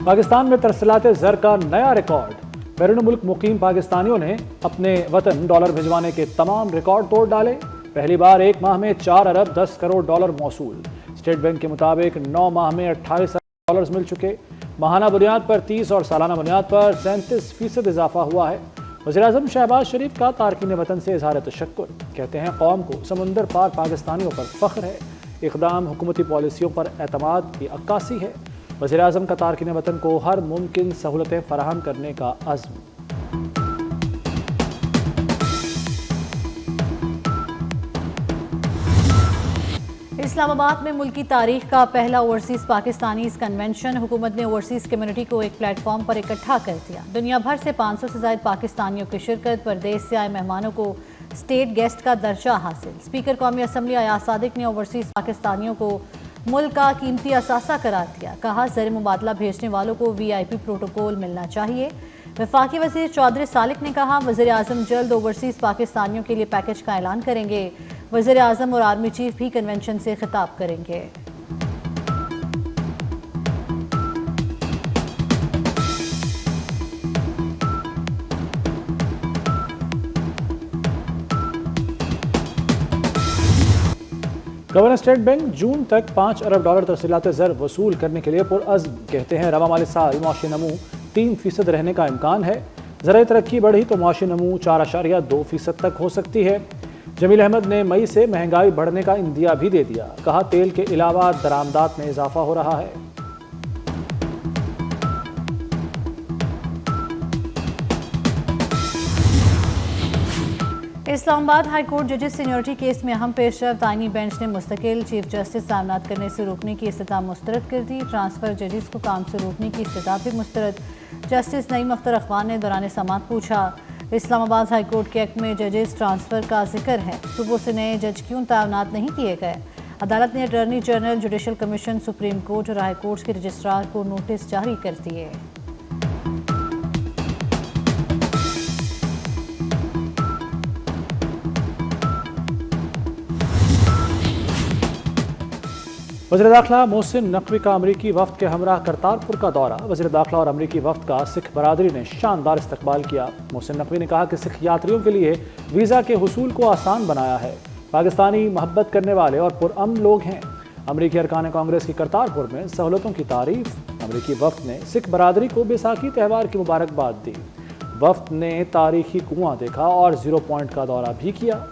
پاکستان میں ترسیلات زر کا نیا ریکارڈ۔ بیرون ملک مقیم پاکستانیوں نے اپنے وطن ڈالر بھجوانے کے تمام ریکارڈ توڑ ڈالے۔ پہلی بار ایک ماہ میں 4 ارب 10 کروڑ ڈالر موصول۔ اسٹیٹ بینک کے مطابق 9 ماہ میں 28 ارب ڈالرز مل چکے۔ ماہانہ بنیاد پر 30 اور سالانہ بنیاد پر 37% اضافہ ہوا ہے۔ وزیراعظم شہباز شریف کا تارکین وطن سے اظہار تشکر، کہتے ہیں قوم کو سمندر پار پاکستانیوں پر فخر ہے۔ اقدام حکومتی پالیسیوں پر اعتماد کی عکاسی ہے۔ وزیراعظم کا تارکین وطن کو ہر ممکن سہولتیں فراہم کرنے کا عزم۔ اسلام آباد میں ملکی تاریخ کا پہلا اوورسیز پاکستانیز کنونشن۔ حکومت نے اوورسیز کمیونٹی کو ایک پلیٹ فارم پر اکٹھا کر دیا۔ دنیا بھر سے 500 سے زائد پاکستانیوں کی شرکت، پردیش سے آئے مہمانوں کو اسٹیٹ گیسٹ کا درجہ حاصل۔ اسپیکر قومی اسمبلی ایاز صادق نے اوورسیز پاکستانیوں کو ملک کا قیمتی اثاثہ قرار دیا۔ کہا زر مبادلہ بھیجنے والوں کو VIP پروٹوکول ملنا چاہیے۔ وفاقی وزیر چودھری سالک نے کہا وزیر اعظم جلد اوورسیز پاکستانیوں کے لیے پیکج کا اعلان کریں گے۔ وزیر اعظم اور آرمی چیف بھی کنونشن سے خطاب کریں گے۔ گورنر اسٹیٹ بینک جون تک 5 ارب ڈالر ترسیلات زر وصول کرنے کے لیے پرعزم، کہتے ہیں رواں مالی سال معاشی نمو 3% رہنے کا امکان ہے۔ زرعی ترقی بڑھی تو معاشی نمو 4.2% تک ہو سکتی ہے۔ جمیل احمد نے مئی سے مہنگائی بڑھنے کا اندیا بھی دے دیا۔ کہا تیل کے علاوہ درآمدات میں اضافہ ہو رہا ہے۔ اسلام آباد ہائی کورٹ ججز سینیورٹی کیس میں اہم پیش رفت۔ آئینی بینچ نے مستقل چیف جسٹس تعینات کرنے سے روکنے کی استدعا مسترد کر دی۔ ٹرانسفر ججز کو کام سے روکنے کی استدعا بھی مسترد۔ جسٹس نعیم اختر اخوان نے دوران سماعت پوچھا اسلام آباد ہائی کورٹ کے ایکٹ میں ججز ٹرانسفر کا ذکر ہے، صوبوں سے نئے جج کیوں تعینات نہیں کیے گئے؟ عدالت نے attorney general, judicial commission, supreme court اور ہائی کورٹس کے رجسٹرار کو نوٹس جاری کر دیے۔ وزیر داخلہ محسن نقوی کا امریکی وفد کے ہمراہ کرتارپور کا دورہ۔ وزیر داخلہ اور امریکی وفد کا سکھ برادری نے شاندار استقبال کیا۔ محسن نقوی نے کہا کہ سکھ یاتریوں کے لیے ویزا کے حصول کو آسان بنایا ہے۔ پاکستانی محبت کرنے والے اور پرامن لوگ ہیں۔ امریکی ارکان کانگریس کی کرتارپور میں سہولتوں کی تعریف۔ امریکی وفد نے سکھ برادری کو بیساکھی تہوار کی مبارکباد دی۔ وفد نے تاریخی کنواں دیکھا اور 0 پوائنٹ کا دورہ بھی کیا۔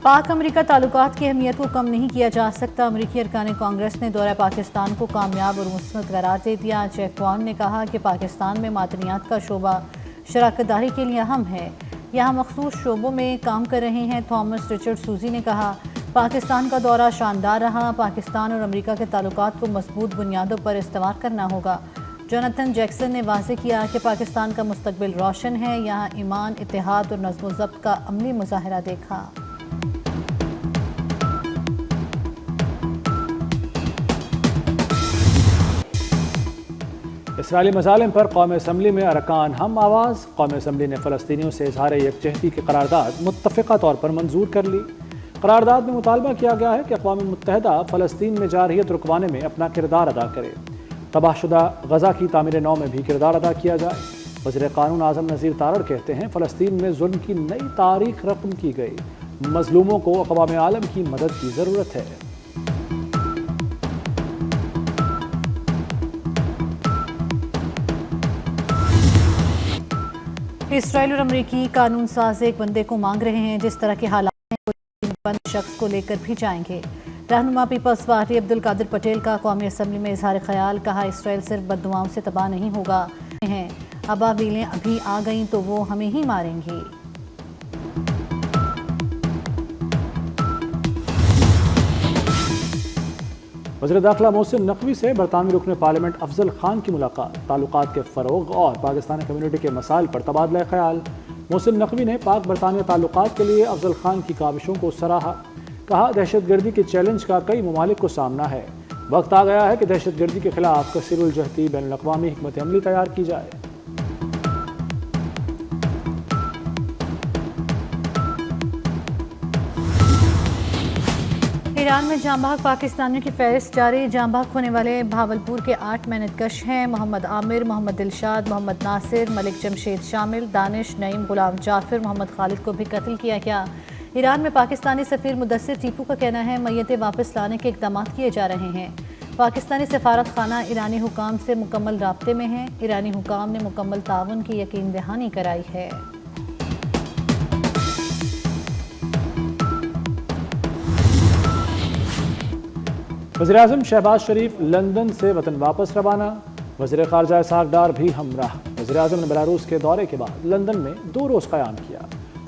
پاک امریکہ تعلقات کی اہمیت کو کم نہیں کیا جا سکتا۔ امریکی ارکان کانگریس نے دورہ پاکستان کو کامیاب اور مثبت قرار دے دیا۔ جیف وان نے کہا کہ پاکستان میں معدنیات کا شعبہ شراکت داری کے لیے اہم ہے، یہاں مخصوص شعبوں میں کام کر رہے ہیں۔ تھامس رچرڈ سوزی نے کہا پاکستان کا دورہ شاندار رہا، پاکستان اور امریکہ کے تعلقات کو مضبوط بنیادوں پر استوار کرنا ہوگا۔ جوناتھن جیکسن نے واضح کیا کہ پاکستان کا مستقبل روشن ہے، یہاں ایمان، اتحاد اور نظم و ضبط کا عملی مظاہرہ دیکھا۔ اسرائیلی مظالم پر قومی اسمبلی میں ارکان ہم آواز۔ قومی اسمبلی نے فلسطینیوں سے اظہار یکجہتی کی قرارداد متفقہ طور پر منظور کر لی۔ قرارداد میں مطالبہ کیا گیا ہے کہ اقوام متحدہ فلسطین میں جارحیت رکوانے میں اپنا کردار ادا کرے۔ تباہ شدہ غزہ کی تعمیر نو میں بھی کردار ادا کیا جائے۔ وزیر قانون اعظم نذیر تارڑ کہتے ہیں فلسطین میں ظلم کی نئی تاریخ رقم کی گئی، مظلوموں کو اقوام عالم کی مدد کی ضرورت ہے۔ اسرائیل اور امریکی قانون ساز ایک بندے کو مانگ رہے ہیں، جس طرح کے حالات ہیں وہ بند شخص کو لے کر بھی جائیں گے۔ رہنما پیپلز پارٹی عبدالقادر پٹیل کا قومی اسمبلی میں اظہار خیال۔ کہا اسرائیل صرف بد دعاؤں سے تباہ نہیں ہوگا، ابابیلیں ابھی آ گئیں تو وہ ہمیں ہی ماریں گی۔ وزیر داخلہ محسن نقوی سے برطانوی رکن پارلیمنٹ افضل خان کی ملاقات۔ تعلقات کے فروغ اور پاکستانی کمیونٹی کے مسائل پر تبادلہ خیال۔ محسن نقوی نے پاک برطانیہ تعلقات کے لیے افضل خان کی کاوشوں کو سراہا۔ کہا دہشت گردی کے چیلنج کا کئی ممالک کو سامنا ہے، وقت آ گیا ہے کہ دہشت گردی کے خلاف کثیر الجہتی بین الاقوامی حکمت عملی تیار کی جائے۔ ایران میں جاں بحق پاکستانیوں کی فہرست جاری. جاں بحق ہونے والے بھاولپور کے 8 محنت کش ہیں. محمد عامر، محمد دلشاد، محمد ناصر، ملک جمشید شامل. دانش، نعیم، غلام جعفر، محمد خالد کو بھی قتل کیا گیا. ایران میں پاکستانی سفیر مدثر ٹیپو کا کہنا ہے میتیں واپس لانے کے اقدامات کیے جا رہے ہیں. پاکستانی سفارت خانہ ایرانی حکام سے مکمل رابطے میں ہے. ایرانی حکام نے مکمل تعاون کی یقین دہانی کرائی ہے. وزیراعظم شہباز شریف لندن سے وطن واپس روانہ. وزیر خارجہ اسحاق ڈار بھی ہمراہ. وزیراعظم نے بیلاروس کے دورے کے بعد لندن میں 2 روز قیام کیا.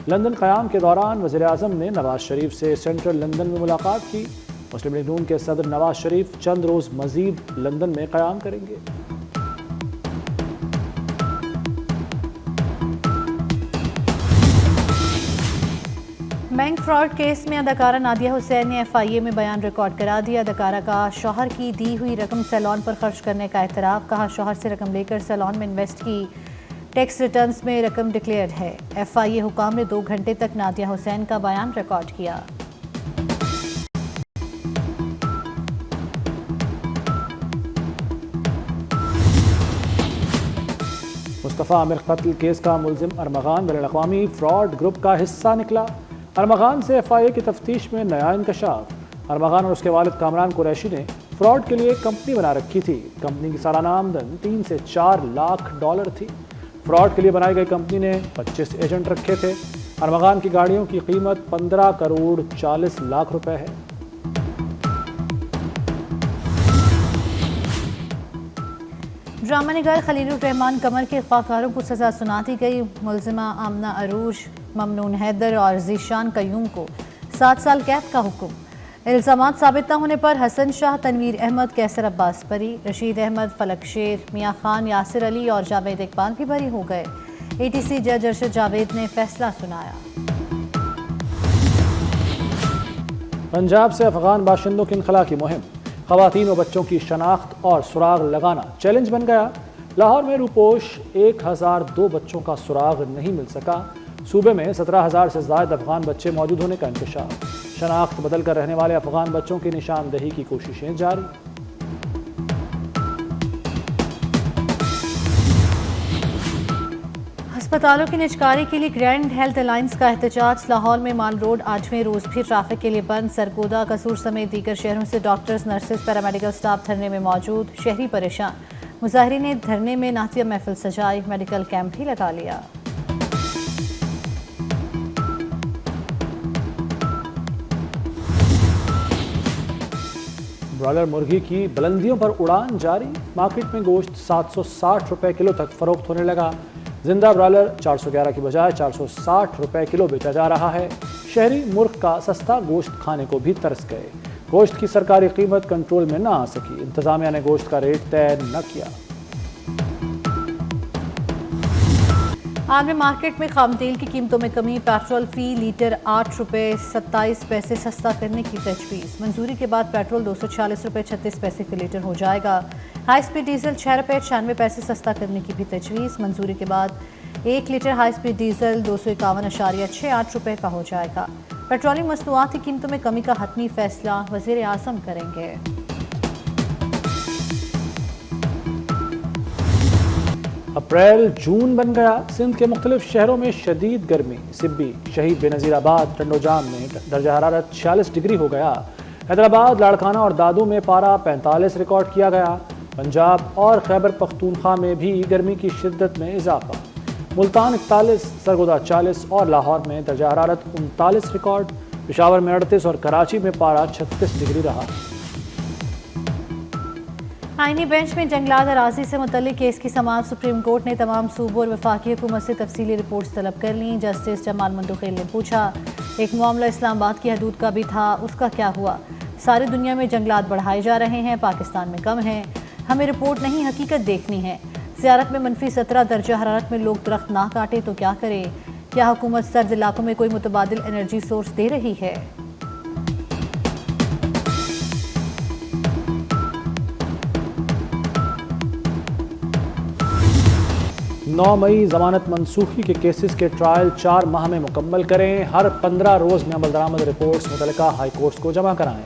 لندن قیام کے دوران وزیراعظم نے نواز شریف سے سینٹرل لندن میں ملاقات کی. مسلم لیگ نون کے صدر نواز شریف چند روز مزید لندن میں قیام کریں گے. بینک فراڈ کیس میں اداکارہ نادیہ حسین نے ایف آئی اے میں بیان ریکارڈ کرا دیا. اداکارہ کا شوہر کی دی ہوئی رقم سیلون پر خرچ کرنے کا اعتراف. کہا شوہر سے رقم لے کر سیلون میں انویسٹ کی. ٹیکس ریٹرنز میں رقم ڈکلیئرڈ ہے. ایف آئی اے حکام نے 2 گھنٹے تک نادیہ حسین کا بیان ریکارڈ کیا. مصطفیٰ عامر قتل کیس کا ملزم ارمغان بین الاقوامی فراڈ گروپ کا حصہ نکلا. ارمغان سے ایف آئی اے کی تفتیش میں نیا انکشاف. ارمغان اور اس کے والد کامران قریشی نے فراڈ کے لیے کمپنی بنا رکھی تھی. کمپنی کی سالانہ آمدن 3 سے 4 لاکھ ڈالر تھی. فراڈ کے لیے بنائی گئی کمپنی نے 25 ایجنٹ رکھے تھے. ارمغان کی گاڑیوں کی قیمت 15 کروڑ 40 لاکھ روپے ہے. ڈرامہ نگار خلیل الرحمان قمر کے اغواکاروں کو سزا سنا دی گئی. ملزمہ آمنہ عروج، ممنون حیدر اور ذیشان قیوم کو 7 سال قید کا حکم. الزامات ثابت نہ ہونے پر حسن شاہ، تنویر احمد، کیسر عباس بری. رشید احمد، فلک شیر، میاں خان، یاسر علی اور جاوید اقبال بھی بری ہو گئے. اے ٹی سی جج ارشد جاوید نے فیصلہ سنایا. پنجاب سے افغان باشندوں کی انخلا کی مہم. خواتین و بچوں کی شناخت اور سراغ لگانا چیلنج بن گیا. لاہور میں روپوش 1002 بچوں کا سراغ نہیں مل سکا. صوبے میں 17,000 سے زائد افغان بچے موجود ہونے کا انکشاف. شناخت بدل کر رہنے والے افغان بچوں کی نشاندہی کی کوششیں جاری. ہسپتالوں کی نجکاری کے لیے گرینڈ ہیلتھ الائنس کا احتجاج. لاہور میں مال روڈ 8ویں روز بھی ٹریفک کے لیے بند. سرگودا، قصور سمیت دیگر شہروں سے ڈاکٹرز، نرسز، پیرامیڈیکل سٹاف دھرنے میں موجود. شہری پریشان. مظاہرین نے دھرنے میں نعتیہ محفل سجائی. میڈیکل کیمپ بھی لگا لیا. برالر مرغی کی بلندیوں پر اڑان جاری. مارکیٹ میں گوشت 760 روپے کلو تک فروخت ہونے لگا. زندہ برالر 411 کی بجائے 460 روپے کلو بیچا جا رہا ہے. شہری مرغ کا سستا گوشت کھانے کو بھی ترس گئے. گوشت کی سرکاری قیمت کنٹرول میں نہ آ سکی. انتظامیہ نے گوشت کا ریٹ طے نہ کیا. عالمی مارکیٹ میں خام تیل کی قیمتوں میں کمی. پیٹرول فی لیٹر 8 روپے 27 پیسے سستا کرنے کی تجویز. منظوری کے بعد پیٹرول 246 روپے 36 پیسے فی لیٹر ہو جائے گا. ہائی سپیڈ ڈیزل 6 روپے 96 پیسے سستا کرنے کی بھی تجویز. منظوری کے بعد 1 لیٹر ہائی سپیڈ ڈیزل 251.68 روپے کا ہو جائے گا. پیٹرولیم مصنوعات کی قیمتوں میں کمی کا حتمی فیصلہ وزیر اعظم کریں گے. اپریل جون بن گیا. سندھ کے مختلف شہروں میں شدید گرمی. سبی، شہید بے نظیر آباد، ٹنڈو جام میں درجہ حرارت 46 ڈگری ہو گیا. حیدرآباد، لاڑکانہ اور دادو میں پارہ 45 ریکارڈ کیا گیا. پنجاب اور خیبر پختونخوا میں بھی گرمی کی شدت میں اضافہ. ملتان 41، سرگودا 40 اور لاہور میں درجہ حرارت 39 ریکارڈ. پشاور میں 38 اور کراچی میں پارہ 36 ڈگری رہا. آئینی بینچ میں جنگلات اراضی سے متعلق کیس کی سماعت. سپریم کورٹ نے تمام صوبوں اور وفاقی حکومت سے تفصیلی رپورٹس طلب کر لیں. جسٹس جمال مندوخیل نے پوچھا، ایک معاملہ اسلام آباد کی حدود کا بھی تھا، اس کا کیا ہوا؟ ساری دنیا میں جنگلات بڑھائے جا رہے ہیں، پاکستان میں کم ہیں. ہمیں رپورٹ نہیں، حقیقت دیکھنی ہے. زیارت میں -17 درجہ حرارت میں لوگ درخت نہ کاٹے تو کیا کرے؟ کیا حکومت سرد علاقوں میں کوئی متبادل انرجی سورس دے رہی ہے؟ 9 مئی ضمانت منسوخی کے کیسز کے ٹرائل 4 ماہ میں مکمل کریں. ہر 15 روز میں عمل درآمد رپورٹس متعلقہ ہائی کورٹس کو جمع کرائیں.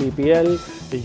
PPL,